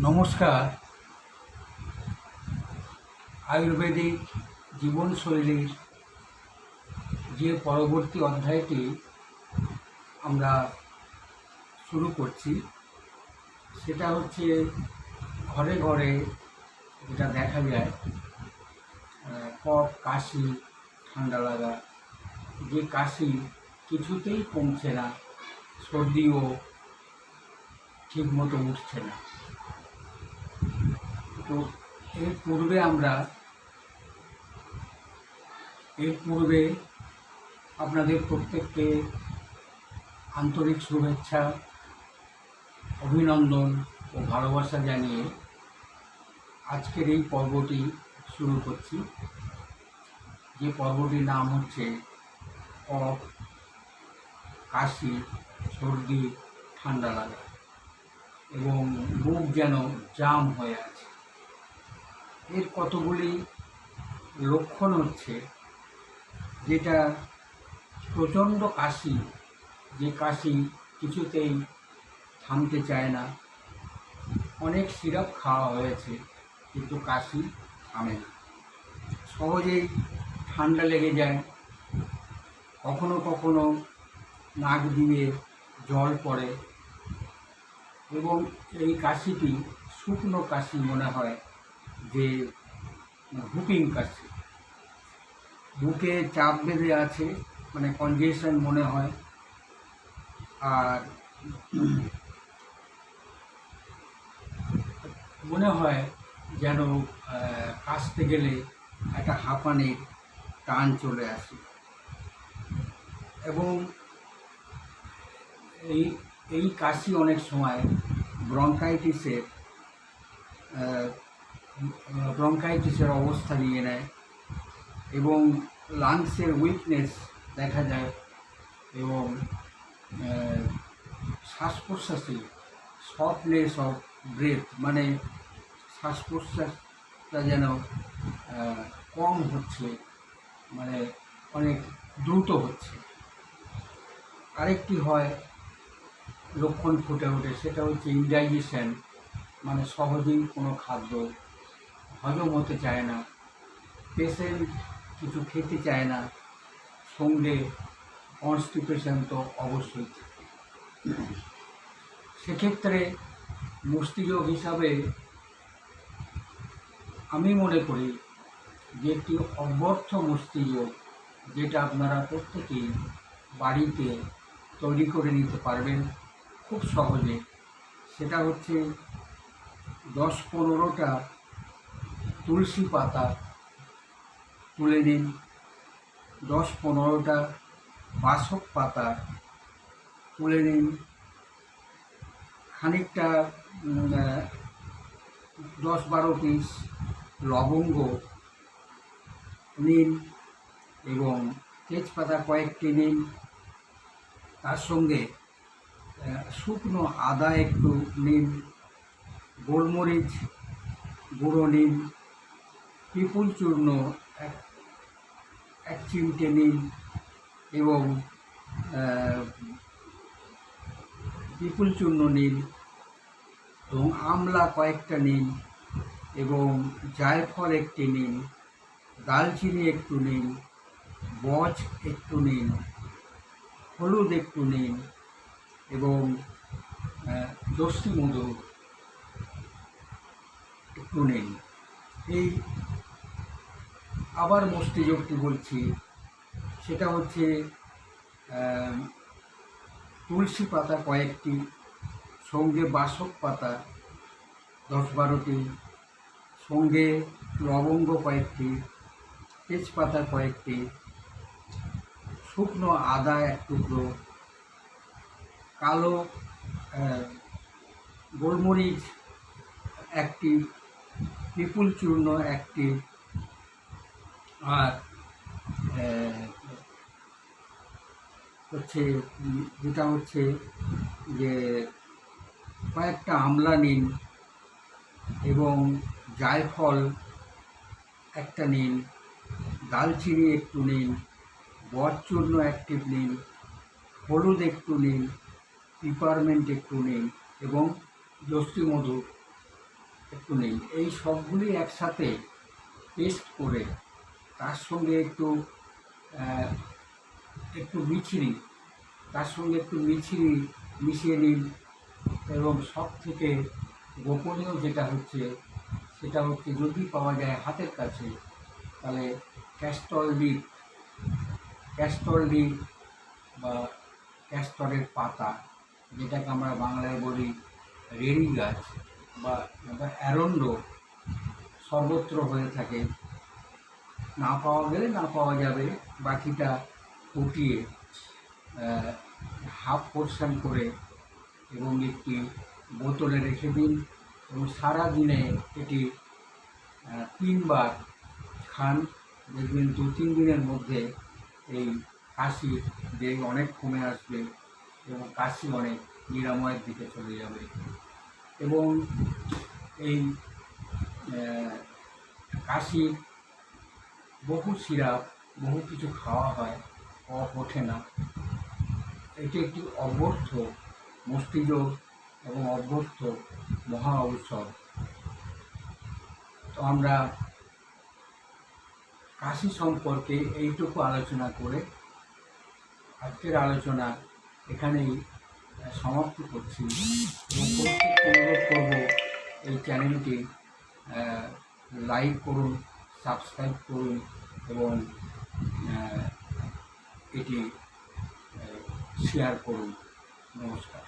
নমস্কার। আয়ুর্বেদিক জীবনশৈলীর যে পরবর্তী অধ্যায়টি আমরা শুরু করছি সেটা হচ্ছে ঘরে ঘরে যেটা দেখা যায় কফ, কাশি, ঠান্ডা লাগা, যে কাশি কিছুতেই কমছে না, সর্দিও ঠিকমতো উঠছে না। তো এর পূর্বে আপনাদের প্রত্যেককে আন্তরিক শুভেচ্ছা, অভিনন্দন ও ভালোবাসা জানিয়ে আজকের এই পর্বটি শুরু করছি। যে পর্বটির নাম হচ্ছে কফ, কাশি, সর্দি, ঠান্ডা লাগা এবং বুক যেন জাম হয়ে আছে। এর কতগুলি লক্ষণ হচ্ছে, যেটা প্রচণ্ড কাশি, যে কাশি কিছুতেই থামতে চায় না, অনেক সিরাপ খাওয়া হয়েছে কিন্তু কাশি থামে না, সহজেই ঠান্ডা লেগে যায়, কখনো কখনো নাক দিয়ে জল পড়ে এবং এই কাশিটি শুকনো কাশি মনে হয়, যে হুপিং কাশি, বুকে চাপ বেঁধে আছে, মানে কনজেশন মনে হয়। আর মনে হয় যেন কাশতে গেলে একটা হাঁপানির টান চলে আসে এবং এই এই কাশি অনেক সময় ব্রঙ্কাইটিসের অবস্থা নিয়ে নেয় এবং লাংসের উইকনেস দেখা যায় এবং শ্বাস প্রশ্বাসে শর্টনেস অফ ব্রেথ, মানে শ্বাস প্রশ্বাসটা যেন কম হচ্ছে, মানে অনেক দ্রুত হচ্ছে। আরেকটি লক্ষণ ফুটে ওঠে, সেটা হচ্ছে ইনডাইজেশন, মানে সহজেই কোনো খাদ্য হজম হতে চায় না, পেশেন্ট কিছু খেতে চায় না, সঙ্গে কনস্টিপেশন তো অবশ্যই। সেক্ষেত্রে মস্তিষ্ক হিসাবে আমি মনে করি যে একটি অব্যর্থ মস্তিষ্ক, যেটা আপনারা প্রত্যেকেই বাড়িতে তৈরি করে নিতে পারবেন খুব সহজে, সেটা হচ্ছে 10-15টা তুলসী পাতা তুলে নিন, 10-15টা বাসক পাতা তুলে নিন, খানিকটা 10-12 পিস লবঙ্গ নিন এবং তেজপাতা কয়েকটি নিন, তার সঙ্গে শুকনো আদা একটু নিন, গোলমরিচ গুঁড়ো নিন, পিপুল চূর্ণ এক চিমটে নিন এবং পিপুল চূর্ণ নিন এবং আমলা কয়েকটা নিন এবং জায়ফল একটি নিন, দালচিনি একটু নিন, বজ একটু নিন, হলুদ একটু নিন এবং জস্তি মধু একটু নিন। এই আবার মস্তিষ্কটি বলছি, সেটা হচ্ছে তুলসী পাতা কয়েকটি, সঙ্গে বাসক পাতা 10-12টি, সঙ্গে লবঙ্গ কয়েকটি, তেজপাতা কয়েকটি, শুকনো আদা এক টুকরো, কালো গোলমরিচ একটি, পিপুল চূর্ণ একটি, আর যেটা হচ্ছে যে কয়েকটা আমলা নিন এবং জায়ফল একটা নিন, দালচিনি একটু নিন, বজ চূর্ণ একটি নিন, হলুদ একটু নিন, পিপারমেন্ট একটু নিন এবং জস্তি মধু একটু নেই। এই সবগুলি একসাথে পেস্ট করে তার সঙ্গে আহ, একটু মিছরি তার সঙ্গে একটু মিছরি মিশিয়ে নিন। এবং সব থেকে গোপনীয় যেটা হচ্ছে সেটা হচ্ছে, যদি পাওয়া যায় হাতের কাছে, তাহলে ক্যাস্টর লিফ ক্যাস্টর লিফ বা ক্যাস্টরের পাতা, যেটাকে আমরা বাংলায় বলি রেড়ি গাছ বা অ্যারন্ড, সর্বত্র হয়ে থাকে। না পাওয়া গেলে না পাওয়া যাবে, বাকিটা ফুটিয়ে হাফ পোর্শন করে এবং একটি বোতলে রেখে দিন এবং সারা দিনে এটি 3 বার খান। দেখবেন 2-3 দিনের মধ্যে এই কাশি বেগ অনেক কমে আসবে এবং কাশি অনেক নিরাময়ের দিকে চলে যাবে। এবং এই কাশির বহু সিরাপ, বহু কিছু খাওয়া হয়, কফ ওঠে না। এটি একটি অব্যর্থ মস্তিষ্ক এবং অব্যর্থ মহা ঔষধ। তো আমরা কাশি সম্পর্কে এইটুকু আলোচনা করে আজকের আলোচনা এখানেই সমাপ্তি করছি এবং প্রত্যেককে অনুরোধ করব এই চ্যানেলটি লাইক করুন, সাবস্ক্রাইব করুন এবং এটি শেয়ার করুন। নমস্কার।